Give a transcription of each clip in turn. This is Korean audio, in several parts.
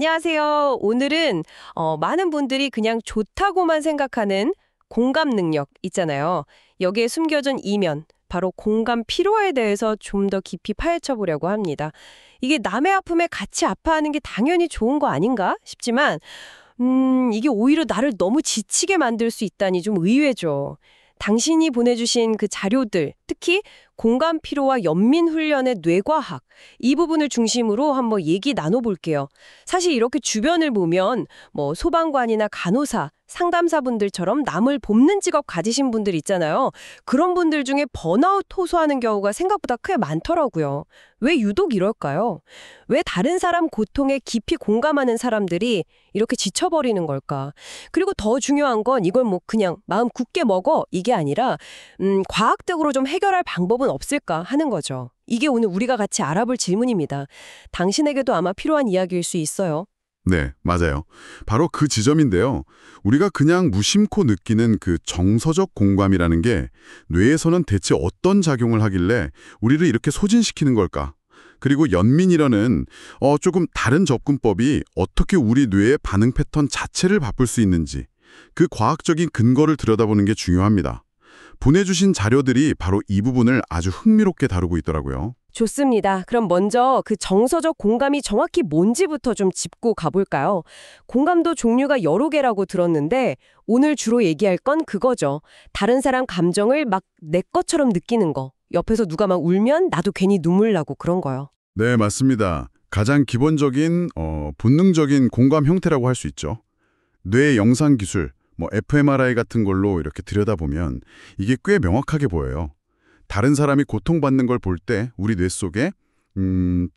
안녕하세요. 오늘은 많은 분들이 그냥 좋다고만 생각하는 공감 능력 있잖아요. 여기에 숨겨진 이면, 바로 공감 필요에 대해서 좀 더 깊이 파헤쳐 보려고 합니다. 이게 남의 아픔에 같이 아파하는 게 당연히 좋은 거 아닌가 싶지만, 이게 오히려 나를 너무 지치게 만들 수 있다니 좀 의외죠. 당신이 보내주신 그 자료들, 특히 공감 피로와 연민 훈련의 뇌과학, 이 부분을 중심으로 한번 얘기 나눠볼게요. 사실 이렇게 주변을 보면 뭐 소방관이나 간호사, 상담사분들처럼 남을 돕는 직업 가지신 분들 있잖아요. 그런 분들 중에 번아웃 호소하는 경우가 생각보다 꽤 많더라고요. 왜 유독 이럴까요? 왜 다른 사람 고통에 깊이 공감하는 사람들이 이렇게 지쳐버리는 걸까? 그리고 더 중요한 건 이걸 뭐 그냥 마음 굳게 먹어 이게 아니라 과학적으로 좀 해결할 방법은 없을까 하는 거죠. 이게 오늘 우리가 같이 알아볼 질문입니다. 당신에게도 아마 필요한 이야기일 수 있어요. 네, 맞아요. 바로 그 지점인데요. 우리가 그냥 무심코 느끼는 그 정서적 공감이라는 게 뇌에서는 대체 어떤 작용을 하길래 우리를 이렇게 소진시키는 걸까? 그리고 연민이라는 조금 다른 접근법이 어떻게 우리 뇌의 반응 패턴 자체를 바꿀 수 있는지 그 과학적인 근거를 들여다보는 게 중요합니다. 보내주신 자료들이 바로 이 부분을 아주 흥미롭게 다루고 있더라고요. 좋습니다. 그럼 먼저 그 정서적 공감이 정확히 뭔지부터 좀 짚고 가볼까요? 공감도 종류가 여러 개라고 들었는데 오늘 주로 얘기할 건 그거죠. 다른 사람 감정을 막 내 것처럼 느끼는 거. 옆에서 누가 막 울면 나도 괜히 눈물 나고 그런 거요. 네, 맞습니다. 가장 기본적인 본능적인 공감 형태라고 할 수 있죠. 뇌 영상 기술, 뭐 fMRI 같은 걸로 이렇게 들여다보면 이게 꽤 명확하게 보여요. 다른 사람이 고통받는 걸 볼 때 우리 뇌 속에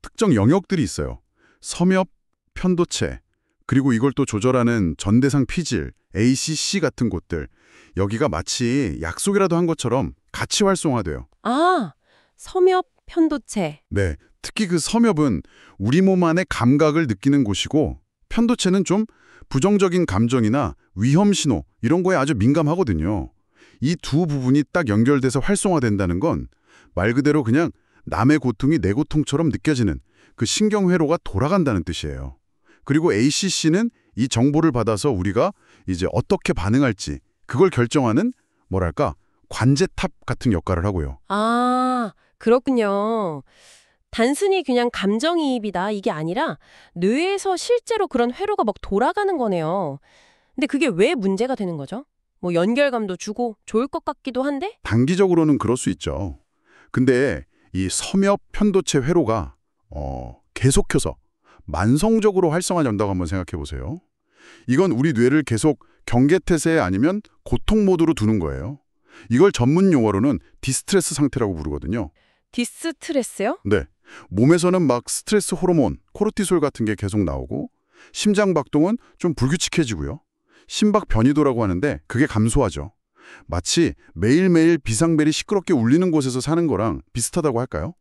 특정 영역들이 있어요. 섬엽, 편도체, 그리고 이걸 또 조절하는 전대상 피질, ACC 같은 곳들. 여기가 마치 약속이라도 한 것처럼 같이 활성화돼요. 아, 섬엽 편도체. 네, 특히 그 섬엽은 우리 몸 안의 감각을 느끼는 곳이고 편도체는 좀 부정적인 감정이나 위험 신호 이런 거에 아주 민감하거든요. 이 두 부분이 딱 연결돼서 활성화된다는 건 말 그대로 그냥 남의 고통이 내 고통처럼 느껴지는 그 신경회로가 돌아간다는 뜻이에요. 그리고 ACC는 이 정보를 받아서 우리가 이제 어떻게 반응할지 그걸 결정하는 뭐랄까 관제탑 같은 역할을 하고요. 아, 그렇군요. 단순히 그냥 감정이입이다 이게 아니라 뇌에서 실제로 그런 회로가 막 돌아가는 거네요. 근데 그게 왜 문제가 되는 거죠? 뭐 연결감도 주고 좋을 것 같기도 한데? 단기적으로는 그럴 수 있죠. 근데 이 섬엽 편도체 회로가 계속해서 만성적으로 활성화된다고 한번 생각해 보세요. 이건 우리 뇌를 계속 경계태세 아니면 고통 모드로 두는 거예요. 이걸 전문 용어로는 디스트레스 상태라고 부르거든요. 디스트레스요? 네. 몸에서는 막 스트레스 호르몬, 코르티솔 같은 게 계속 나오고 심장 박동은 좀 불규칙해지고요. 심박 변이도라고 하는데 그게 감소하죠. 마치 매일매일 비상벨이 시끄럽게 울리는 곳에서 사는 거랑 비슷하다고 할까요?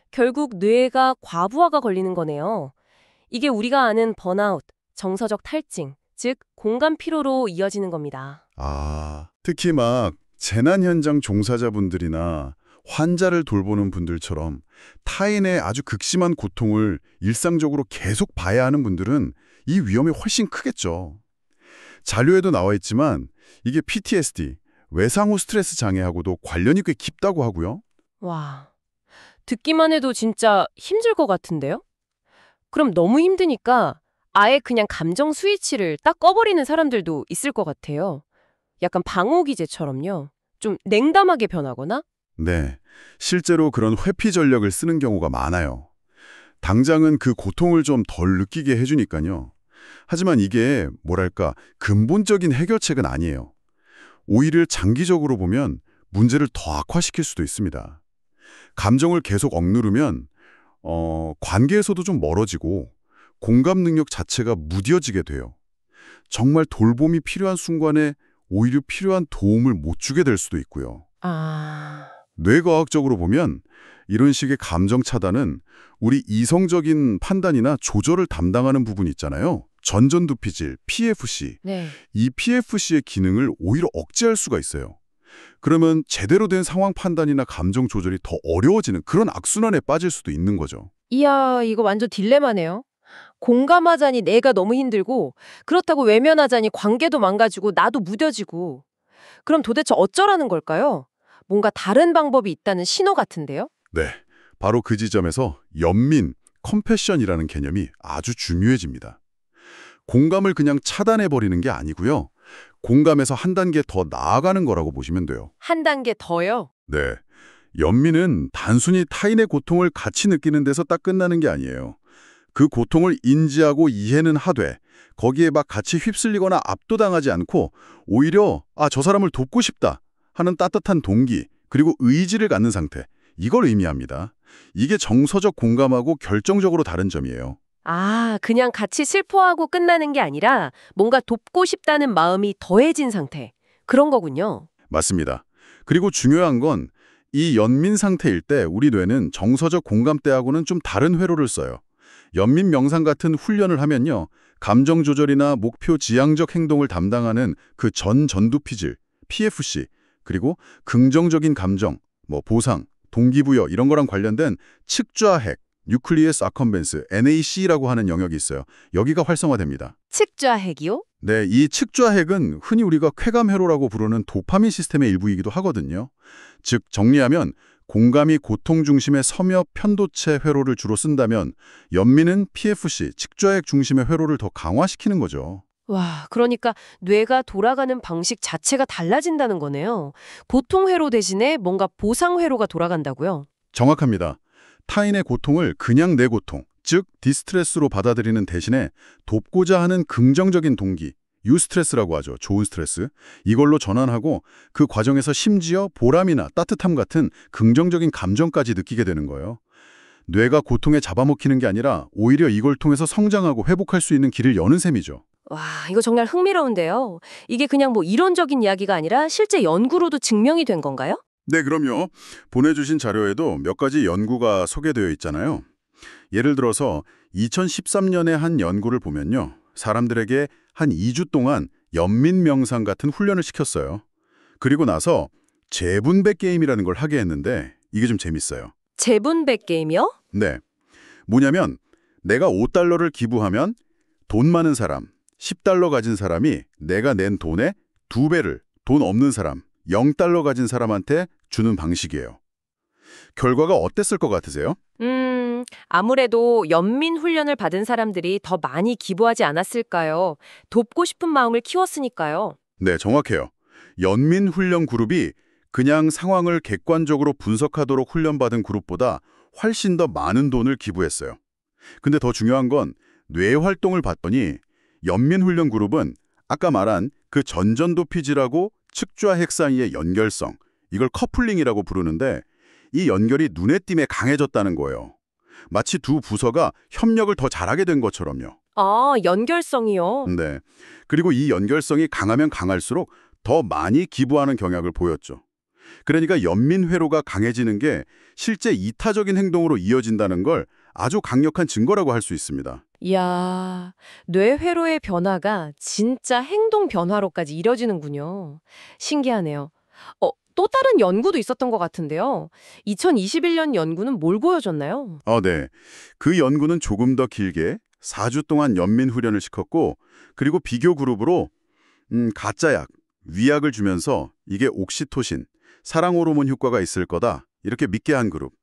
결국 뇌가 과부하가 걸리는 거네요. 이게 우리가 아는 번아웃, 정서적 탈증, 즉 공감 피로로 이어지는 겁니다. 특히 막 재난 현장 종사자분들이나 환자를 돌보는 분들처럼 타인의 아주 극심한 고통을 일상적으로 계속 봐야 하는 분들은 이 위험이 훨씬 크겠죠. 자료에도 나와 있지만 이게 PTSD, 외상 후 스트레스 장애하고도 관련이 꽤 깊다고 하고요. 와, 듣기만 해도 진짜 힘들 것 같은데요? 그럼 너무 힘드니까 아예 그냥 감정 스위치를 딱 꺼버리는 사람들도 있을 것 같아요. 약간 방어기제처럼요. 좀 냉담하게 변하거나? 네, 실제로 그런 회피 전략을 쓰는 경우가 많아요. 당장은 그 고통을 좀 덜 느끼게 해주니까요. 하지만 이게 뭐랄까 근본적인 해결책은 아니에요. 오히려 장기적으로 보면 문제를 더 악화시킬 수도 있습니다. 감정을 계속 억누르면 관계에서도 좀 멀어지고 공감 능력 자체가 무뎌지게 돼요. 정말 돌봄이 필요한 순간에 오히려 필요한 도움을 못 주게 될 수도 있고요. 아, 뇌과학적으로 보면 이런 식의 감정 차단은 우리 이성적인 판단이나 조절을 담당하는 부분이 있잖아요. 전전두피질, PFC. 네. 이 PFC의 기능을 오히려 억제할 수가 있어요. 그러면 제대로 된 상황 판단이나 감정 조절이 더 어려워지는 그런 악순환에 빠질 수도 있는 거죠. 이야, 이거 완전 딜레마네요. 공감하자니 내가 너무 힘들고 그렇다고 외면하자니 관계도 망가지고 나도 무뎌지고. 그럼 도대체 어쩌라는 걸까요? 뭔가 다른 방법이 있다는 신호 같은데요? 네, 바로 그 지점에서 연민, 컴패션이라는 개념이 아주 중요해집니다. 공감을 그냥 차단해버리는 게 아니고요. 공감에서 한 단계 더 나아가는 거라고 보시면 돼요. 한 단계 더요? 네, 연민은 단순히 타인의 고통을 같이 느끼는 데서 딱 끝나는 게 아니에요. 그 고통을 인지하고 이해는 하되 거기에 막 같이 휩쓸리거나 압도당하지 않고 오히려 저 사람을 돕고 싶다 하는 따뜻한 동기 그리고 의지를 갖는 상태, 이걸 의미합니다. 이게 정서적 공감하고 결정적으로 다른 점이에요. 아, 그냥 같이 슬퍼하고 끝나는 게 아니라 뭔가 돕고 싶다는 마음이 더해진 상태. 그런 거군요. 맞습니다. 그리고 중요한 건 이 연민 상태일 때 우리 뇌는 정서적 공감대하고는 좀 다른 회로를 써요. 연민 명상 같은 훈련을 하면요. 감정 조절이나 목표 지향적 행동을 담당하는 그 전두피질, PFC, 그리고 긍정적인 감정, 보상, 동기부여 이런 거랑 관련된 측좌핵, 뉴클리어스 아컴벤스, NAC라고 하는 영역이 있어요. 여기가 활성화됩니다. 측좌핵이요? 네, 이 측좌핵은 흔히 우리가 쾌감회로라고 부르는 도파민 시스템의 일부이기도 하거든요. 즉, 정리하면 공감이 고통 중심의 섬엽 편도체 회로를 주로 쓴다면 연민은 PFC, 측좌핵 중심의 회로를 더 강화시키는 거죠. 와, 그러니까 뇌가 돌아가는 방식 자체가 달라진다는 거네요. 고통 회로 대신에 뭔가 보상 회로가 돌아간다고요? 정확합니다. 타인의 고통을 그냥 내 고통, 즉 디스트레스로 받아들이는 대신에 돕고자 하는 긍정적인 동기, 유스트레스라고 하죠. 좋은 스트레스. 이걸로 전환하고 그 과정에서 심지어 보람이나 따뜻함 같은 긍정적인 감정까지 느끼게 되는 거예요. 뇌가 고통에 잡아먹히는 게 아니라 오히려 이걸 통해서 성장하고 회복할 수 있는 길을 여는 셈이죠. 와, 이거 정말 흥미로운데요. 이게 그냥 뭐 이론적인 이야기가 아니라 실제 연구로도 증명이 된 건가요? 네, 그럼요. 보내주신 자료에도 몇 가지 연구가 소개되어 있잖아요. 예를 들어서 2013년에 한 연구를 보면요. 사람들에게 한 2주 동안 연민 명상 같은 훈련을 시켰어요. 그리고 나서 재분배 게임이라는 걸 하게 했는데 이게 좀 재밌어요. 재분배 게임이요? 네. 뭐냐면 내가 $5를 기부하면 돈 많은 사람, $10 가진 사람이 내가 낸 돈의 2배를 돈 없는 사람, $0 가진 사람한테 주는 방식이에요. 결과가 어땠을 것 같으세요? 아무래도 연민 훈련을 받은 사람들이 더 많이 기부하지 않았을까요? 돕고 싶은 마음을 키웠으니까요. 네, 정확해요. 연민 훈련 그룹이 그냥 상황을 객관적으로 분석하도록 훈련받은 그룹보다 훨씬 더 많은 돈을 기부했어요. 근데 더 중요한 건 뇌 활동을 봤더니 연민 훈련 그룹은 아까 말한 그 전전도피질하고 측좌핵 사이의 연결성, 이걸 커플링이라고 부르는데 이 연결이 눈에 띄게 강해졌다는 거예요. 마치 두 부서가 협력을 더 잘하게 된 것처럼요. 아, 연결성이요? 네. 그리고 이 연결성이 강하면 강할수록 더 많이 기부하는 경향을 보였죠. 그러니까 연민 회로가 강해지는 게 실제 이타적인 행동으로 이어진다는 걸 아주 강력한 증거라고 할 수 있습니다. 이야, 뇌 회로의 변화가 진짜 행동 변화로까지 이뤄지는군요. 신기하네요. 또 다른 연구도 있었던 것 같은데요. 2021년 연구는 뭘 보여줬나요? 네. 그 연구는 조금 더 길게 4주 동안 연민 훈련을 시켰고 그리고 비교 그룹으로 가짜약, 위약을 주면서 이게 옥시토신, 사랑 호르몬 효과가 있을 거다 이렇게 믿게 한 그룹.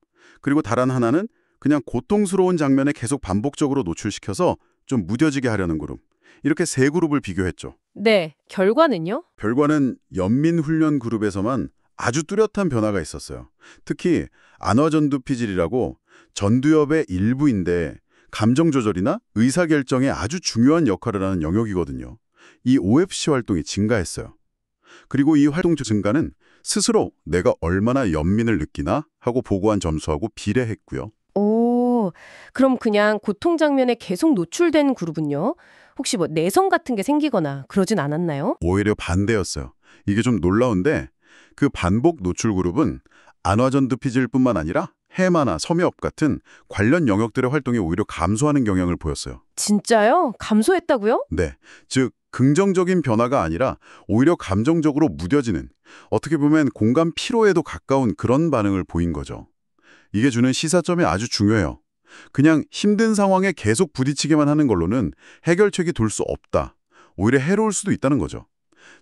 그리고 다른 하나는 그냥 고통스러운 장면에 계속 반복적으로 노출시켜서 좀 무뎌지게 하려는 그룹. 이렇게 세 그룹을 비교했죠. 네, 결과는요? 결과는 연민 훈련 그룹에서만 아주 뚜렷한 변화가 있었어요. 특히 안화전두피질이라고 전두엽의 일부인데 감정 조절이나 의사결정에 아주 중요한 역할을 하는 영역이거든요. 이 OFC 활동이 증가했어요. 그리고 이 활동 증가는 스스로 내가 얼마나 연민을 느끼나 하고 보고한 점수하고 비례했고요. 오, 그럼 그냥 고통 장면에 계속 노출된 그룹은요? 혹시 뭐 내성 같은 게 생기거나 그러진 않았나요? 오히려 반대였어요. 이게 좀 놀라운데 그 반복 노출 그룹은 안화전두피질뿐만 아니라 해마나 섬유업 같은 관련 영역들의 활동이 오히려 감소하는 경향을 보였어요. 진짜요? 감소했다고요? 네, 즉 긍정적인 변화가 아니라 오히려 감정적으로 무뎌지는, 어떻게 보면 공감 피로에도 가까운 그런 반응을 보인 거죠. 이게 주는 시사점이 아주 중요해요. 그냥 힘든 상황에 계속 부딪히게만 하는 걸로는 해결책이 돌 수 없다. 오히려 해로울 수도 있다는 거죠.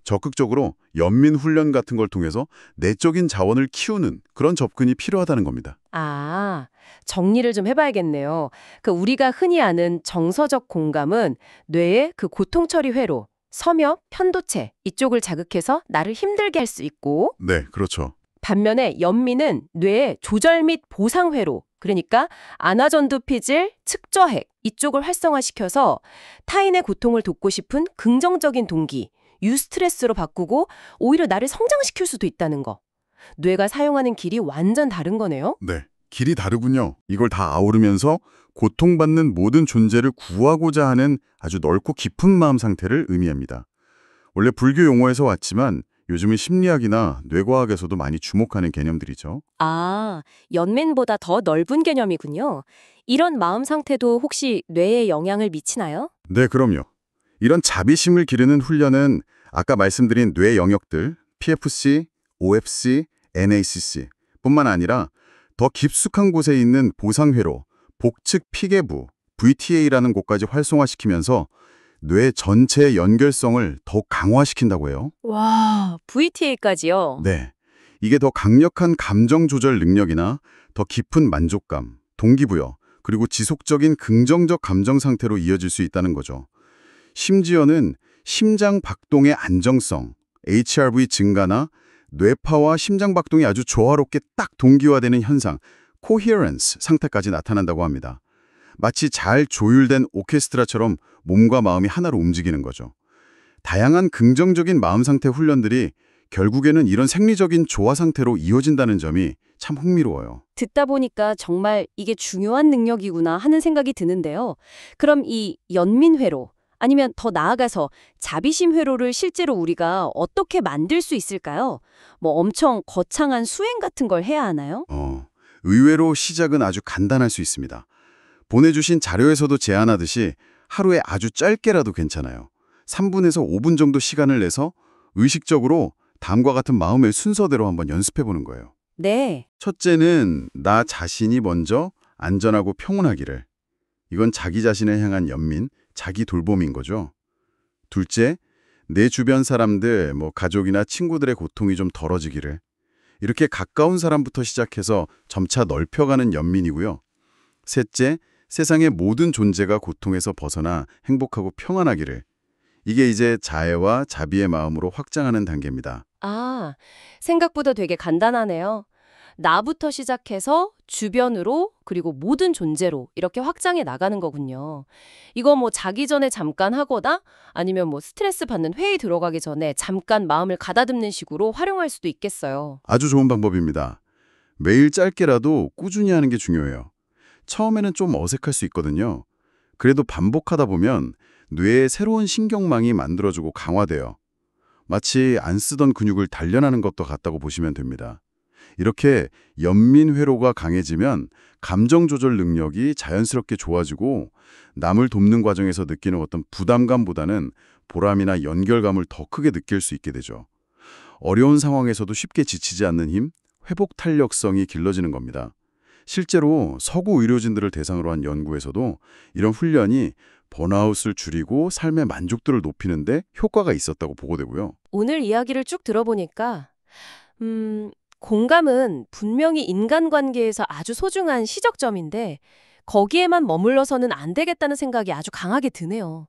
적극적으로 연민 훈련 같은 걸 통해서 내적인 자원을 키우는 그런 접근이 필요하다는 겁니다. 아, 정리를 좀 해봐야겠네요. 우리가 흔히 아는 정서적 공감은 뇌의 고통 처리 회로, 섬유, 편도체 이쪽을 자극해서 나를 힘들게 할 수 있고, 네, 그렇죠. 반면에 연민은 뇌의 조절 및 보상 회로, 그러니까 아나전두피질, 측저핵 이쪽을 활성화시켜서 타인의 고통을 돕고 싶은 긍정적인 동기, 유스트레스로 바꾸고 오히려 나를 성장시킬 수도 있다는 거. 뇌가 사용하는 길이 완전 다른 거네요. 네, 길이 다르군요. 이걸 다 아우르면서 고통받는 모든 존재를 구하고자 하는 아주 넓고 깊은 마음 상태를 의미합니다. 원래 불교 용어에서 왔지만 요즘은 심리학이나 뇌과학에서도 많이 주목하는 개념들이죠. 아, 연민보다 더 넓은 개념이군요. 이런 마음 상태도 혹시 뇌에 영향을 미치나요? 네, 그럼요. 이런 자비심을 기르는 훈련은 아까 말씀드린 뇌 영역들, PFC, OFC, NACC 뿐만 아니라 더 깊숙한 곳에 있는 보상회로, 복측 피계부, VTA라는 곳까지 활성화시키면서 뇌 전체의 연결성을 더 강화시킨다고 해요. 와, VTA까지요? 네. 이게 더 강력한 감정 조절 능력이나 더 깊은 만족감, 동기부여, 그리고 지속적인 긍정적 감정 상태로 이어질 수 있다는 거죠. 심지어는 심장 박동의 안정성, HRV 증가나 뇌파와 심장 박동이 아주 조화롭게 딱 동기화되는 현상, coherence 상태까지 나타난다고 합니다. 마치 잘 조율된 오케스트라처럼 몸과 마음이 하나로 움직이는 거죠. 다양한 긍정적인 마음 상태 훈련들이 결국에는 이런 생리적인 조화 상태로 이어진다는 점이 참 흥미로워요. 듣다 보니까 정말 이게 중요한 능력이구나 하는 생각이 드는데요. 그럼 이 연민회로, 아니면 더 나아가서 자비심 회로를 실제로 우리가 어떻게 만들 수 있을까요? 뭐 엄청 거창한 수행 같은 걸 해야 하나요? 의외로 시작은 아주 간단할 수 있습니다. 보내주신 자료에서도 제안하듯이 하루에 아주 짧게라도 괜찮아요. 3분에서 5분 정도 시간을 내서 의식적으로 다음과 같은 마음의 순서대로 한번 연습해보는 거예요. 네. 첫째는 나 자신이 먼저 안전하고 평온하기를. 이건 자기 자신을 향한 연민, 자기 돌봄인 거죠. 둘째, 내 주변 사람들, 가족이나 친구들의 고통이 좀 덜어지기를. 이렇게 가까운 사람부터 시작해서 점차 넓혀가는 연민이고요. 셋째, 세상의 모든 존재가 고통에서 벗어나 행복하고 평안하기를. 이게 이제 자애와 자비의 마음으로 확장하는 단계입니다. 아, 생각보다 되게 간단하네요. 나부터 시작해서 주변으로 그리고 모든 존재로 이렇게 확장해 나가는 거군요. 이거 자기 전에 잠깐 하거나 아니면 스트레스 받는 회의 들어가기 전에 잠깐 마음을 가다듬는 식으로 활용할 수도 있겠어요. 아주 좋은 방법입니다. 매일 짧게라도 꾸준히 하는 게 중요해요. 처음에는 좀 어색할 수 있거든요. 그래도 반복하다 보면 뇌에 새로운 신경망이 만들어지고 강화돼요. 마치 안 쓰던 근육을 단련하는 것도 같다고 보시면 됩니다. 이렇게 연민 회로가 강해지면 감정 조절 능력이 자연스럽게 좋아지고 남을 돕는 과정에서 느끼는 어떤 부담감보다는 보람이나 연결감을 더 크게 느낄 수 있게 되죠. 어려운 상황에서도 쉽게 지치지 않는 힘, 회복 탄력성이 길러지는 겁니다. 실제로 서구 의료진들을 대상으로 한 연구에서도 이런 훈련이 번아웃을 줄이고 삶의 만족도를 높이는데 효과가 있었다고 보고되고요. 오늘 이야기를 쭉 들어보니까 공감은 분명히 인간관계에서 아주 소중한 시적점인데 거기에만 머물러서는 안 되겠다는 생각이 아주 강하게 드네요.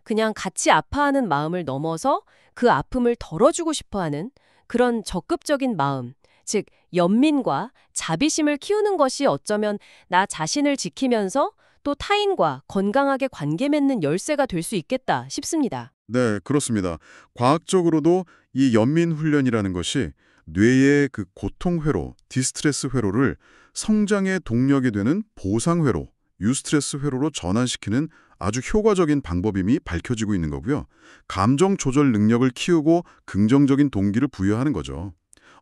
그냥 같이 아파하는 마음을 넘어서 그 아픔을 덜어주고 싶어하는 그런 적극적인 마음, 즉 연민과 자비심을 키우는 것이 어쩌면 나 자신을 지키면서 또 타인과 건강하게 관계 맺는 열쇠가 될 수 있겠다 싶습니다. 네, 그렇습니다. 과학적으로도 이 연민 훈련이라는 것이 뇌의 그 고통 회로, 디스트레스 회로를 성장의 동력이 되는 보상 회로, 유스트레스 회로로 전환시키는 아주 효과적인 방법임이 밝혀지고 있는 거고요. 감정 조절 능력을 키우고 긍정적인 동기를 부여하는 거죠.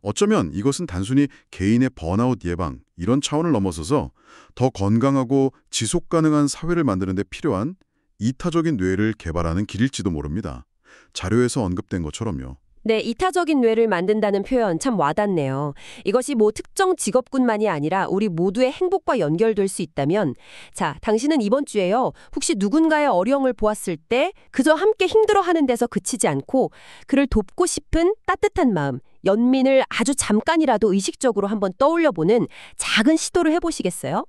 어쩌면 이것은 단순히 개인의 번아웃 예방 이런 차원을 넘어서서 더 건강하고 지속 가능한 사회를 만드는 데 필요한 이타적인 뇌를 개발하는 길일지도 모릅니다. 자료에서 언급된 것처럼요. 네, 이타적인 뇌를 만든다는 표현 참 와닿네요. 이것이 뭐 특정 직업군만이 아니라 우리 모두의 행복과 연결될 수 있다면, 자, 당신은 이번 주에요, 혹시 누군가의 어려움을 보았을 때 그저 함께 힘들어하는 데서 그치지 않고 그를 돕고 싶은 따뜻한 마음, 연민을 아주 잠깐이라도 의식적으로 한번 떠올려보는 작은 시도를 해보시겠어요?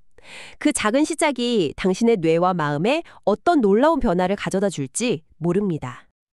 그 작은 시작이 당신의 뇌와 마음에 어떤 놀라운 변화를 가져다 줄지 모릅니다.